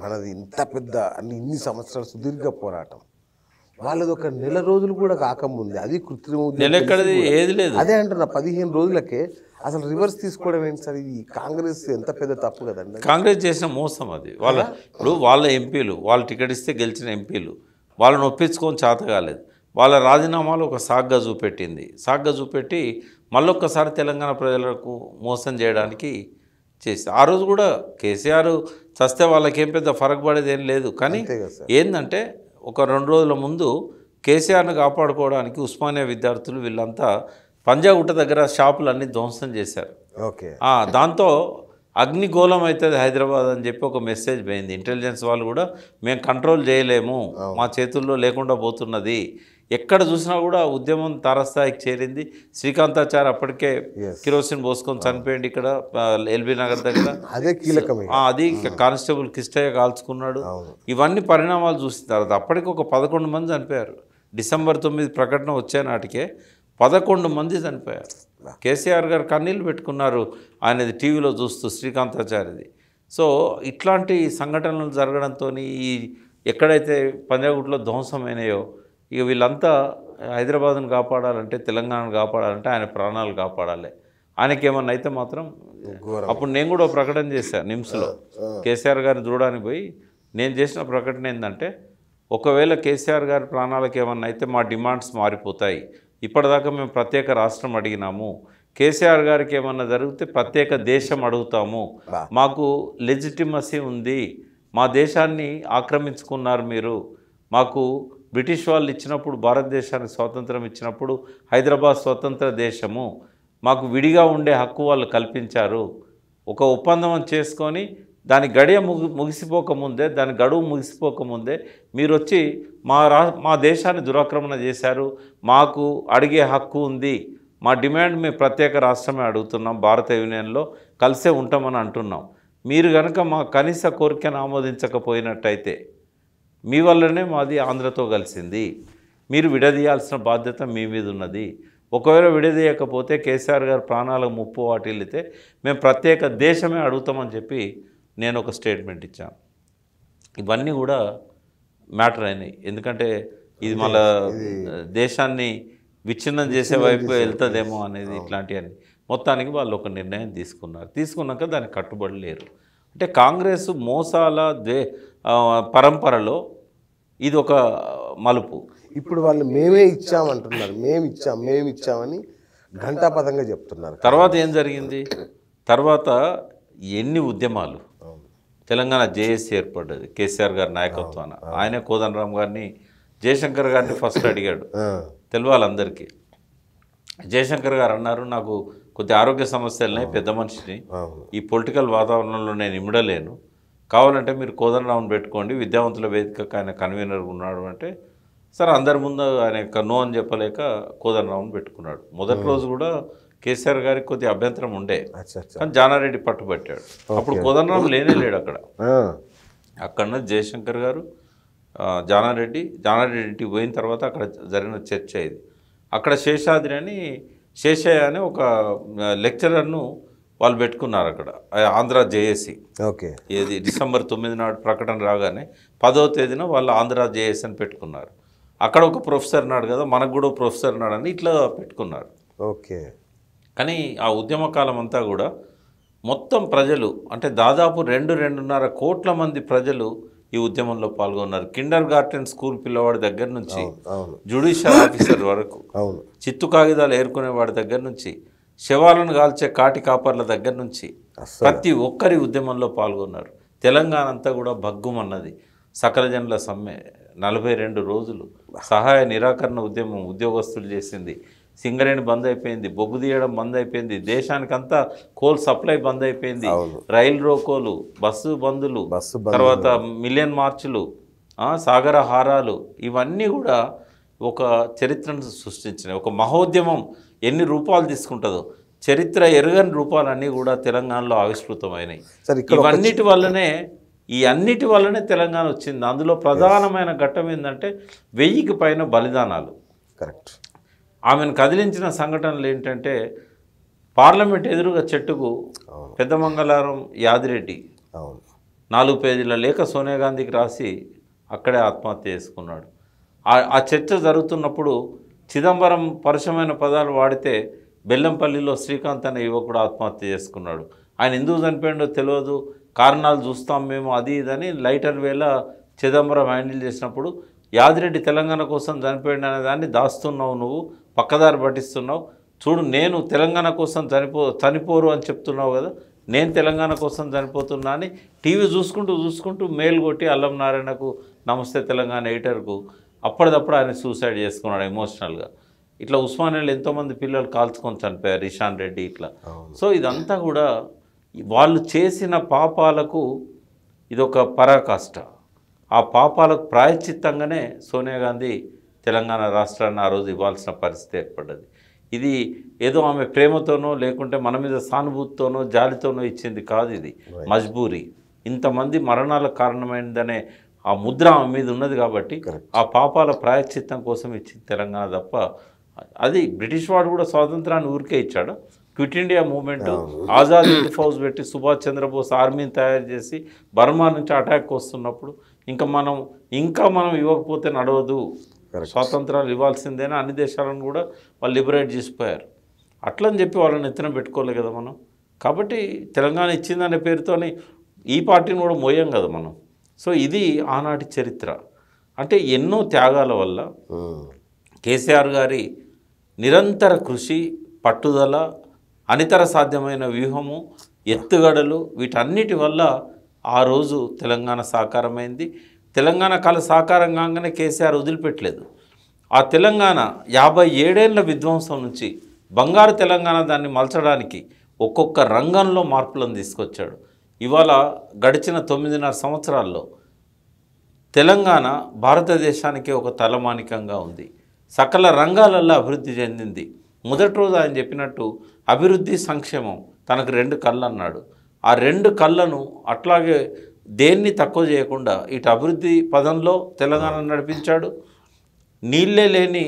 మనది ఇంత పెద్ద ఇన్ని సంవత్సరాల సుదీర్ఘ పోరాటం, వాళ్ళది ఒక నెల రోజులు కూడా కాకముందే అది కృత్రిమ ఏది లేదు. అదే అంటున్నా 15 రోజులకే అసలు రివర్స్ తీసుకోవడం ఏంటి సార్? ఇది కాంగ్రెస్ ఎంత పెద్ద తప్పు కదండి. కాంగ్రెస్ చేసిన మోసం అది. ఇప్పుడు వాళ్ళ ఎంపీలు వాళ్ళు టికెట్ ఇస్తే గెలిచిన ఎంపీలు వాళ్ళని ఒప్పించుకొని చేత కాలేదు. వాళ్ళ రాజీనామాలు ఒక సాగ్గా చూపెట్టి మళ్ళొక్కసారి తెలంగాణ ప్రజలకు మోసం చేయడానికి చేసి ఆ రోజు కూడా కేసీఆర్ చస్తే వాళ్ళకేం పెద్ద ఫరక్ పడేది ఏం లేదు. కానీ ఏంటంటే ఒక 2 రోజుల ముందు కేసీఆర్ని కాపాడుకోవడానికి ఉస్మానియా విద్యార్థులు వీళ్ళంతా పంజాగుట్ట దగ్గర షాపులన్నీ ధ్వంసం చేశారు. దాంతో అగ్నిగోళం అవుతుంది హైదరాబాద్ అని చెప్పి ఒక మెసేజ్ పోయింది. ఇంటెలిజెన్స్ వాళ్ళు కూడా మేము కంట్రోల్ చేయలేము, మా చేతుల్లో లేకుండా పోతున్నది. ఎక్కడ చూసినా కూడా ఉద్యమం తారస్థాయికి చేరింది. శ్రీకాంతాచారి అప్పటికే కిరోసిన్ పోసుకొని చనిపోయింది ఇక్కడ ఎల్బీ నగర్ దగ్గర. అది కానిస్టేబుల్ కిష్టయ్య కాల్చుకున్నాడు. ఇవన్నీ పరిణామాలు చూసిన తర్వాత అప్పటికి ఒక 11 మంది చనిపోయారు. డిసెంబర్ 9 ప్రకటన వచ్చే నాటికే 11 మంది చనిపోయారు. కేసీఆర్ గారు కన్నీళ్ళు పెట్టుకున్నారు ఆయనది టీవీలో చూస్తూ శ్రీకాంతాచారిది. సో ఇట్లాంటి సంఘటనలు జరగడంతో ఈ ఎక్కడైతే పంజాగుట్లో ధ్వంసమైనాయో ఇక వీళ్ళంతా హైదరాబాద్ను కాపాడాలంటే తెలంగాణను కాపాడాలంటే ఆయన ప్రాణాలు కాపాడాలి. ఆయనకి ఏమన్నా అయితే మాత్రం అప్పుడు నేను కూడా ప్రకటన చేశాను నిమ్స్లో. కేసీఆర్ గారిని చూడడానికి పోయి నేను చేసిన ప్రకటన ఏంటంటే, ఒకవేళ కేసీఆర్ గారి ప్రాణాలకు ఏమన్నా అయితే మా డిమాండ్స్ మారిపోతాయి. ఇప్పటిదాకా మేము ప్రత్యేక రాష్ట్రం అడిగినాము, కేసీఆర్ గారికి ఏమన్నా జరిగితే ప్రత్యేక దేశం అడుగుతాము. మాకు లెజిటిమసీ ఉంది, మా దేశాన్ని ఆక్రమించుకున్నారు మీరు. మాకు బ్రిటిష్ వాళ్ళు ఇచ్చినప్పుడు, భారతదేశానికి స్వాతంత్రం ఇచ్చినప్పుడు హైదరాబాద్ స్వతంత్ర దేశము, మాకు విడిగా ఉండే హక్కు వాళ్ళు కల్పించారు. ఒక ఒప్పందం చేసుకొని దాని ముగిసిపోకముందే, దాని గడువు ముగిసిపోకముందే మీరు వచ్చి మా దేశాన్ని దురాక్రమణ చేశారు. మాకు అడిగే హక్కు ఉంది, మా డిమాండ్ మేము ప్రత్యేక రాష్ట్రమే అడుగుతున్నాం, భారత యూనియన్లో కలిసే ఉంటామని అంటున్నాం. మీరు కనుక మా కనీస కోరికను ఆమోదించకపోయినట్టయితే మీ వల్లనే మాది ఆంధ్రతో కలిసింది, మీరు విడదీయాల్సిన బాధ్యత మీ మీద ఉన్నది. ఒకవేళ విడదీయకపోతే కేసీఆర్ గారు ప్రాణాలకు ముప్పు వాటిల్లితే మేము ప్రత్యేక దేశమే అడుగుతామని చెప్పి నేను ఒక స్టేట్మెంట్ ఇచ్చాను. ఇవన్నీ కూడా మ్యాటర్ అయినాయి. ఎందుకంటే ఇది మళ్ళా దేశాన్ని విచ్ఛిన్నం చేసే వైపు వెళ్తుందేమో అనేది ఇట్లాంటివన్నీ. మొత్తానికి వాళ్ళు ఒక నిర్ణయం తీసుకున్నాక దానికి కట్టుబడి లేరు. అంటే కాంగ్రెస్ మోసాల పరంపరలో ఇది ఒక మలుపు. ఇప్పుడు వాళ్ళు మేమే ఇచ్చామంటున్నారు, మేము ఇచ్చామని ఘంటాపథంగా చెప్తున్నారు. తర్వాత ఏం జరిగింది? తర్వాత ఎన్ని ఉద్యమాలు, తెలంగాణ జేఏసీ ఏర్పడ్డది కేసీఆర్ గారి నాయకత్వాన. ఆయనే కోదండరామ్ గారిని, జయశంకర్ గారిని ఫస్ట్ అడిగాడు, తెలవాలి అందరికీ. జయశంకర్ గారు అన్నారు, నాకు కొద్ది ఆరోగ్య సమస్యలున్నాయి, పెద్ద మనిషిని, ఈ పొలిటికల్ వాతావరణంలో నేను ఇమ్మడలేను, కావాలంటే మీరు కోదండరామ్ని పెట్టుకోండి, విద్యావంతుల వేదికకు ఆయన కన్వీనర్ ఉన్నాడు అంటే, సరే అందరి ముందు ఆయన నో అని చెప్పలేక కోదండరామ్ని పెట్టుకున్నాడు. మొదటి రోజు కూడా కేసీఆర్ గారికి కొద్ది అభ్యంతరం ఉండే, కానీ జానారెడ్డి పట్టుబట్టాడు. అప్పుడు కోదండరామ్ లేడు అక్కడ జయశంకర్ గారు, జానారెడ్డి ఇంటికి పోయిన తర్వాత అక్కడ జరిగిన చర్చ ఇది. అక్కడ శేషయ్య అని ఒక లెక్చరర్ను వాళ్ళు పెట్టుకున్నారు అక్కడ, ఆంధ్ర జేఏసీ. ఏది డిసెంబర్ 9 నాడు ప్రకటన రాగానే 10వ తేదీన వాళ్ళు ఆంధ్ర జేఏసీ అని పెట్టుకున్నారు. అక్కడ ఒక ప్రొఫెసర్ నాడు కదా, మనకు కూడా ప్రొఫెసర్ నాడు అని ఇట్లా పెట్టుకున్నారు. కానీ ఆ ఉద్యమ కాలం అంతా కూడా మొత్తం ప్రజలు, అంటే దాదాపు 2.5 కోట్ల మంది ప్రజలు ఈ ఉద్యమంలో పాల్గొన్నారు. కిండర్ గార్టెన్ స్కూల్ పిల్లవాడి దగ్గర నుంచి జ్యుడిషియల్ ఆఫీసర్ వరకు, చిత్తు కాగితాలు ఏరుకునే వాడి దగ్గర నుంచి, శవాలను కాల్చే కాటి కాపర్ల దగ్గర నుంచి ప్రతి ఒక్కరి ఉద్యమంలో పాల్గొన్నారు. తెలంగాణ అంతా కూడా భగ్గుమన్నది. సకల జనుల సమ్మె 42 రోజులు, సహాయ నిరాకరణ ఉద్యమం ఉద్యోగస్తులు చేసింది. సింగరేణి బంద్ అయిపోయింది, బొగ్గు తీయడం బంద్ అయిపోయింది, దేశానికంతా కోల్ సప్లై బంద్ అయిపోయింది, రైలు రోకోలు, బస్సు బందులు, తర్వాత మిలియన్ మార్చులు, సాగర హారాలు, ఇవన్నీ కూడా ఒక చరిత్రను సృష్టించినాయి. ఒక మహోద్యమం ఎన్ని రూపాలు తీసుకుంటుందో, చరిత్ర ఎరుగని రూపాలన్నీ కూడా తెలంగాణలో ఆవిష్కృతమైనాయి. అన్నిటి వల్లనే తెలంగాణ వచ్చింది. అందులో ప్రధానమైన ఘట్టం ఏంటంటే 1000కి పైన బలిదానాలు. కరెక్ట్. ఆమెను కదిలించిన సంఘటనలు ఏంటంటే, పార్లమెంట్ ఎదురుగా చెట్టుకు పెద్దమంగళారం యాదిరెడ్డి 4 పేజీల లేఖ సోనియా గాంధీకి రాసి అక్కడే ఆత్మహత్య చేసుకున్నాడు. ఆ చర్చ జరుగుతున్నప్పుడు చిదంబరం పరుషమైన పదాలు వాడితే బెల్లంపల్లిలో శ్రీకాంత్ అనే యువకుడు ఆత్మహత్య చేసుకున్నాడు. ఆయన ఎందుకు చనిపోయిండో తెలియదు, కారణాలు చూస్తాం మేము అది ఇదని లైటర్ వేళ చిదంబరం హ్యాండిల్ చేసినప్పుడు యాదిరెడ్డి తెలంగాణ కోసం చనిపోయిండు అనే దాన్ని దాస్తున్నావు, నువ్వు పక్కదారి పట్టిస్తున్నావు. చూడు, నేను తెలంగాణ కోసం చనిపోరు అని చెప్తున్నావు కదా, నేను తెలంగాణ కోసం చనిపోతున్నా అని టీవీ చూసుకుంటూ మెయిల్ కొట్టి అల్లం నారాయణకు నమస్తే తెలంగాణ ఎడిటర్కు అప్పటిదప్పుడు ఆయన సూసైడ్ చేసుకున్నాడు ఎమోషనల్గా. ఇట్లా ఉస్మానియాలో ఎంతోమంది పిల్లలు కాల్చుకొని చనిపోయారు, ఇషాన్ రెడ్డి ఇట్లా. సో ఇదంతా కూడా వాళ్ళు చేసిన పాపాలకు ఇదొక పరాకాష్ట. ఆ పాపాలకు ప్రాయశ్చిత్తంగానే సోనియా గాంధీ తెలంగాణ రాష్ట్రాన్ని ఆ రోజు ఇవ్వాల్సిన పరిస్థితి ఏర్పడ్డది. ఇది ఏదో ఆమె ప్రేమతోనో లేకుంటే మన మీద సానుభూతితోనో జాలితోనో ఇచ్చింది కాదు, ఇది మజ్బూరి. ఇంతమంది మరణాలకు కారణమైందనే ఆ ముద్ర ఆమె మీద ఉన్నది కాబట్టి ఆ పాపాల ప్రాయశ్చిత్తం కోసం ఇచ్చింది తెలంగాణ తప్ప. అది బ్రిటిష్ వాడు కూడా స్వాతంత్రాన్ని ఊరికే ఇచ్చాడు. Quit India movement, Azad Hind Fauj పెట్టి సుభాష్ చంద్రబోస్ ఆర్మీని తయారు చేసి బర్మా నుంచి అటాక్ వస్తున్నప్పుడు ఇంకా మనం ఇవ్వకపోతే నడవదు, స్వాతంత్రాలు ఇవ్వాల్సిందేనా అన్ని దేశాలను కూడా వాళ్ళు లిబరేట్ చేసిపోయారు. అట్లని చెప్పి వాళ్ళని ఎత్తున పెట్టుకోలేదు కదా మనం. కాబట్టి తెలంగాణ ఇచ్చిందనే పేరుతోని ఈ పార్టీని కూడా మోయం కదా మనం. సో ఇది ఆనాటి చరిత్ర. అంటే ఎన్నో త్యాగాల వల్ల కేసీఆర్ గారి నిరంతర కృషి, పట్టుదల, అనితర సాధ్యమైన వ్యూహము, ఎత్తుగడలు, వీటన్నిటి వల్ల ఆ రోజు తెలంగాణ సాకారమైంది. తెలంగాణ కళ సాకారం కాగానే కేసీఆర్ వదిలిపెట్టలేదు. ఆ తెలంగాణ 57 ఏళ్ల విధ్వంసం నుంచి బంగారు తెలంగాణ దాన్ని మలచడానికి ఒక్కొక్క రంగంలో మార్పులను తీసుకొచ్చాడు. ఇవాళ గడిచిన 9.5 సంవత్సరాల్లో తెలంగాణ భారతదేశానికి ఒక తలమానికంగా ఉంది. సకల రంగాలలో అభివృద్ధి చెందింది. మొదటి రోజు ఆయన చెప్పినట్టు అభివృద్ధి, సంక్షేమం తనకు 2 కళ్ళు అన్నాడు. ఆ 2 కళ్ళను అట్లాగే దేన్ని తక్కువ చేయకుండా ఇటు అభివృద్ధి పదంలో తెలంగాణ నడిపించాడు. నీళ్ళే లేని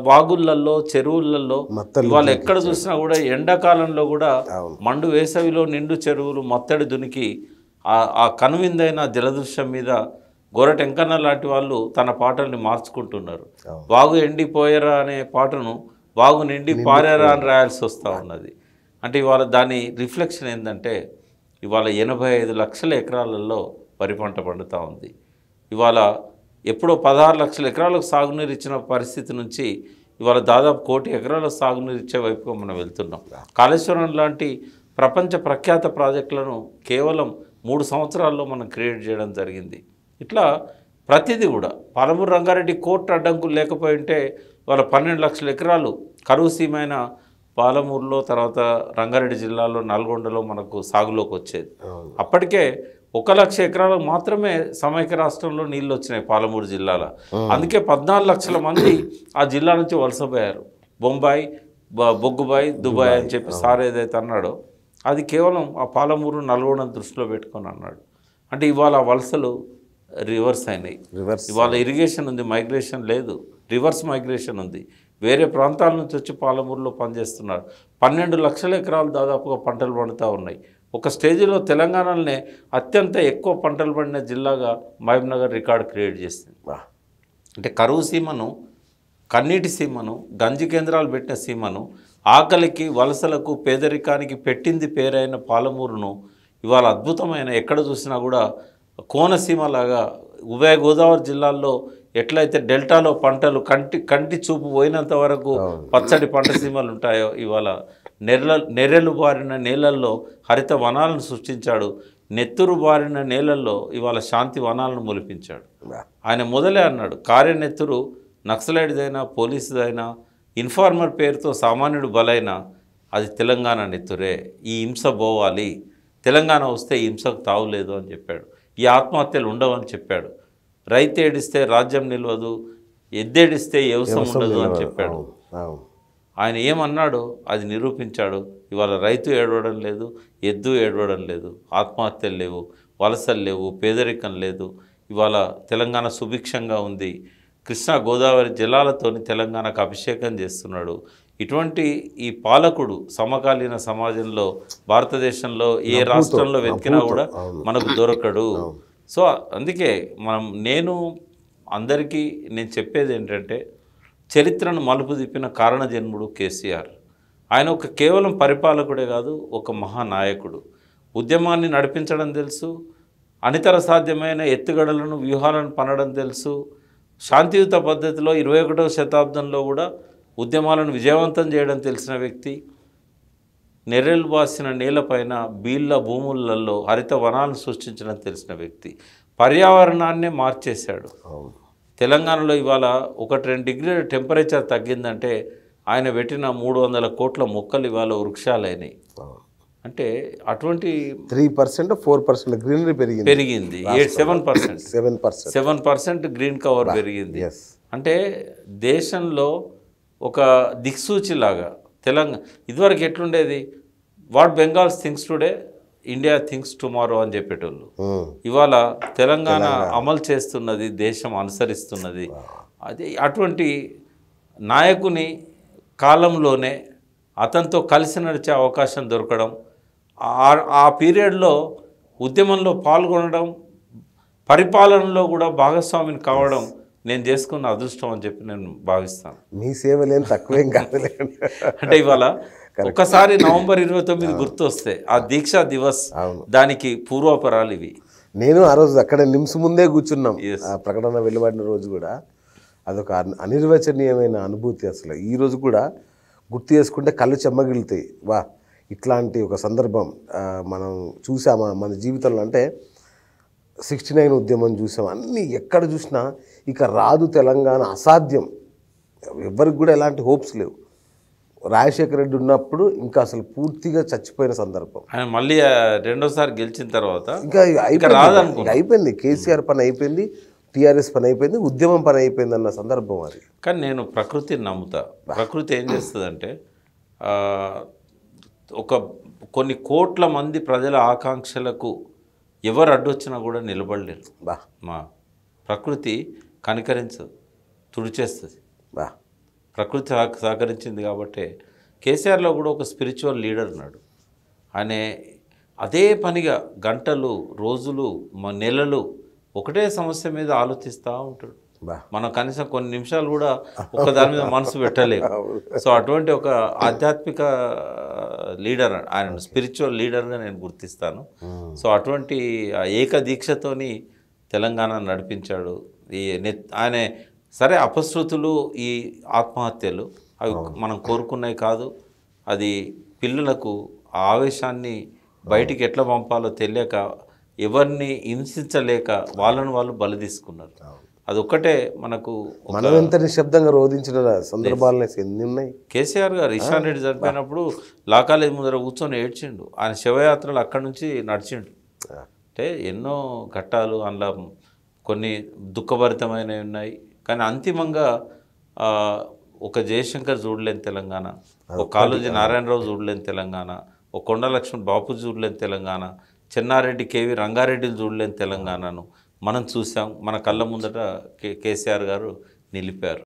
వాగుళ్ళల్లో, చెరువులలో ఇవాళ ఎక్కడ చూసినా కూడా ఎండాకాలంలో కూడా మండు వేసవిలో నిండు చెరువులు మత్తడి దునికి ఆ కనువిందైన జలదృశ్యం మీద గోరటెంకన్న లాంటి వాళ్ళు తన పాటల్ని మార్చుకుంటున్నారు. వాగు ఎండిపోయారా అనే పాటను వాగు నిండి పారారా అని రాయాల్సి వస్తూ ఉన్నది. అంటే ఇవాళ దాని రిఫ్లెక్షన్ ఏంటంటే ఇవాళ 85 లక్షల ఎకరాలలో వరి పంట పండుతూ ఉంది. ఇవాళ ఎప్పుడో 16 లక్షల ఎకరాలకు సాగునీరు ఇచ్చిన పరిస్థితి నుంచి ఇవాళ దాదాపు 1 కోటి ఎకరాలకు సాగునీరు ఇచ్చే వైపుగా మనం వెళ్తున్నాం. కాళేశ్వరం లాంటి ప్రపంచ ప్రఖ్యాత ప్రాజెక్టులను కేవలం 3 సంవత్సరాల్లో మనం క్రియేట్ చేయడం జరిగింది. ఇట్లా ప్రతిదీ కూడా పాలమూరు రంగారెడ్డి కోర్టు అడ్డంకులు లేకపోయి ఉంటే వాళ్ళ 12 లక్షల ఎకరాలు కరువు సీమైన పాలమూరులో, తర్వాత రంగారెడ్డి జిల్లాలో, నల్గొండలో మనకు సాగులోకి వచ్చేది. అప్పటికే 1 లక్ష ఎకరాలకు మాత్రమే సమైక్య రాష్ట్రంలో నీళ్ళు వచ్చినాయి పాలమూరు జిల్లాలో. అందుకే 14 లక్షల మంది ఆ జిల్లా నుంచి వలసపోయారు. బొంబాయి, బొగ్గుబాయి, దుబాయ్ అని చెప్పి సార్ ఏదైతే అన్నాడో అది కేవలం ఆ పాలమూరు, నల్గొండ దృష్టిలో పెట్టుకొని అన్నాడు. అంటే ఇవాళ వలసలు రివర్స్ అయినాయి. ఇవాళ ఇరిగేషన్ ఉంది, మైగ్రేషన్ లేదు, రివర్స్ మైగ్రేషన్ ఉంది. వేరే ప్రాంతాల నుంచి వచ్చి పాలమూరులో పనిచేస్తున్నారు. 12 లక్షల ఎకరాలు దాదాపుగా పంటలు పండుతూ ఉన్నాయి. ఒక స్టేజ్లో తెలంగాణలోనే అత్యంత ఎక్కువ పంటలు పండిన జిల్లాగా మహబూబ్నగర్ రికార్డు క్రియేట్ చేసింది. అంటే కరువు సీమను, కన్నీటి సీమను, గంజి కేంద్రాలు పెట్టిన సీమను, ఆకలికి, వలసలకు, పేదరికానికి పెట్టింది పేరైన పాలమూరును ఇవాళ అద్భుతమైన, ఎక్కడ చూసినా కూడా కోనసీమలాగా ఉభయ గోదావరి జిల్లాల్లో ఎట్లయితే డెల్టాలో పంటలు కంటి చూపు పోయినంత వరకు పచ్చడి పంట సీమలు ఉంటాయో ఇవాళ నెర్రెలు బారిన నేలల్లో హరిత వనాలను సృష్టించాడు. నెత్తురు బారిన నేలల్లో ఇవాళ శాంతి వనాలను మొలిపించాడు. ఆయన మొదలే అన్నాడు, కార్యనెత్తురు నక్సలైడ్దైనా, పోలీసుదైనా, ఇన్ఫార్మర్ పేరుతో సామాన్యుడు బలైనా అది తెలంగాణ నెత్తురే. ఈ హింస పోవాలి, తెలంగాణ వస్తే ఈ హింసకు తావులేదు అని చెప్పాడు. ఈ ఆత్మహత్యలు ఉండవని చెప్పాడు. రైతు ఏడిస్తే రాజ్యం నిలవదు, ఎద్దేడిస్తే వ్యవసాయం ఉండదు అని చెప్పాడు. ఆయన ఏమన్నాడో అది నిరూపించాడు. ఇవాళ రైతు ఏడవడం లేదు, ఎద్దు ఏడవడం లేదు, ఆత్మహత్యలు లేవు, వలసలు లేవు, పేదరికం లేదు. ఇవాళ తెలంగాణ సుభిక్షంగా ఉంది. కృష్ణా గోదావరి జలాలతోని తెలంగాణకు అభిషేకం చేస్తున్నాడు. ఇటువంటి ఈ పాలకుడు సమకాలీన సమాజంలో భారతదేశంలో ఏ రాష్ట్రంలో వెతికినా కూడా మనకు దొరకడు. సో అందుకే నేను అందరికీ నేను చెప్పేది ఏంటంటే, చరిత్రను మలుపు తిప్పిన కారణజన్ముడు కేసీఆర్. ఆయన ఒక కేవలం పరిపాలకుడే కాదు, ఒక మహానాయకుడు. ఉద్యమాన్ని నడిపించడం తెలుసు, అనితర సాధ్యమైన ఎత్తుగడలను వ్యూహాలను పనడం తెలుసు. శాంతియుత పద్ధతిలో 21వ శతాబ్దంలో కూడా ఉద్యమాలను విజయవంతం చేయడం తెలిసిన వ్యక్తి. నెర్రెలు బాసిన నేలపైన బీళ్ళ భూములలో హరిత వనాలను సృష్టించడం తెలిసిన వ్యక్తి. పర్యావరణాన్నే మార్చేశాడు. తెలంగాణలో ఇవాళ 1-2 డిగ్రీల టెంపరేచర్ తగ్గిందంటే ఆయన పెట్టిన 300 కోట్ల మొక్కలు ఇవాళ వృక్షాలైనాయి. అంటే అటువంటి 3% 4% గ్రీనరీ పెరిగింది. 7% గ్రీన్ కవర్ పెరిగింది. అంటే దేశంలో ఒక దిక్సూచిలాగా తెలంగాణ ఇదివరకు ఎట్లుండేది, what Bengals things today India things tomorrow అని చెప్పేటోళ్ళు. ఇవాళ తెలంగాణ అమలు చేస్తున్నది, దేశం అనుసరిస్తున్నది. అది అటువంటి నాయకుని కాలంలోనే అతనితో కలిసి నడిచే అవకాశం దొరకడం, ఆ పీరియడ్లో ఉద్యమంలో పాల్గొనడం, పరిపాలనలో కూడా భాగస్వామిని కావడం నేను చేసుకున్న అదృష్టం అని చెప్పి నేను భావిస్తాను. మీ సేవలేం తక్కువేం కాదు. అంటే ఇవాళ ఒక్కసారి నవంబర్ 29 గుర్తొస్తే ఆ దీక్షా దివస్, దానికి పూర్వాపరాలు ఇవి. నేను ఆ రోజు అక్కడ నిమ్స్ ముందే కూర్చున్నాం. ఆ ప్రకటన వెలువడిన రోజు కూడా అదొక అనిర్వచనీయమైన అనుభూతి. అసలు ఈ రోజు కూడా గుర్తు చేసుకుంటే కళ్ళు చెమ్మగిలుతాయి. వా, ఇట్లాంటి ఒక సందర్భం మనం చూసామా మన జీవితంలో? అంటే 69 ఉద్యమం చూసాం, అన్నీ ఎక్కడ చూసినా ఇక రాదు తెలంగాణ, అసాధ్యం, ఎవరికి కూడా ఎలాంటి హోప్స్ లేవు. రాజశేఖర రెడ్డి ఉన్నప్పుడు ఇంకా అసలు పూర్తిగా చచ్చిపోయిన సందర్భం. ఆయన మళ్ళీ రెండోసారి గెలిచిన తర్వాత ఇంకా అయిపోయింది. కేసీఆర్ పని అయిపోయింది, టీఆర్ఎస్ పని అయిపోయింది, ఉద్యమం పని అయిపోయింది అన్న సందర్భం అది. కానీ నేను ప్రకృతిని నమ్ముతా. ప్రకృతి ఏం చేస్తుందంటే, కొన్ని కోట్ల మంది ప్రజల ఆకాంక్షలకు ఎవరు అడ్డొచ్చినా కూడా నిలబడలేరు. మా ప్రకృతి కనికరించదు, తుడిచేస్తుంది. ప్రకృతి సహకరించింది కాబట్టి కేసీఆర్లో కూడా ఒక స్పిరిచువల్ లీడర్ ఉన్నాడు. ఆయన అదే పనిగా గంటలు, రోజులు, నెలలు ఒకటే సమస్య మీద ఆలోచిస్తూ ఉంటాడు. మనం కనీసం కొన్ని నిమిషాలు కూడా ఒక దాని మీద మనసు పెట్టలేము. సో అటువంటి ఒక ఆధ్యాత్మిక లీడర్, ఆయన స్పిరిచువల్ లీడర్గా నేను గుర్తిస్తాను. సో అటువంటి ఏక దీక్షతోని తెలంగాణ నడిపించాడు. ఆయన సరే, అపశృతులు, ఈ ఆత్మహత్యలు అవి మనం కోరుకున్నాయి కాదు. అది పిల్లలకు ఆవేశాన్ని బయటికి ఎట్లా పంపాలో తెలియక, ఎవరిని హింసించలేక వాళ్ళను వాళ్ళు బలి తీసుకున్నారు. అదొక్కటే మనకు. మనం ఎంత నిశ్శబ్దంగా రోధించిన సందర్భాలు ఎన్ని ఉన్నాయి. కేసీఆర్ గారు ఇషాన్ రెడ్డి చనిపోయినప్పుడు లా కాలేజ్ ముందర కూర్చొని ఏడ్చిండు. ఆయన శివయాత్రలు అక్కడి నుంచి నడిచిండు. అంటే ఎన్నో ఘట్టాలు అందులో కొన్ని దుఃఖభరితమైనవి ఉన్నాయి. కానీ అంతిమంగా ఒక జయశంకర్ చూడలేని తెలంగాణ, ఒక కాళోజీ నారాయణరావు చూడలేని తెలంగాణ, ఒక కొండ లక్ష్మణ్ బాపూజీ చూడలేని తెలంగాణ, చెన్నారెడ్డి కేవీ రంగారెడ్డిలు చూడలేని తెలంగాణను మనం చూసాం. మన కళ్ళ ముందట కేసీఆర్ గారు నిలిపారు.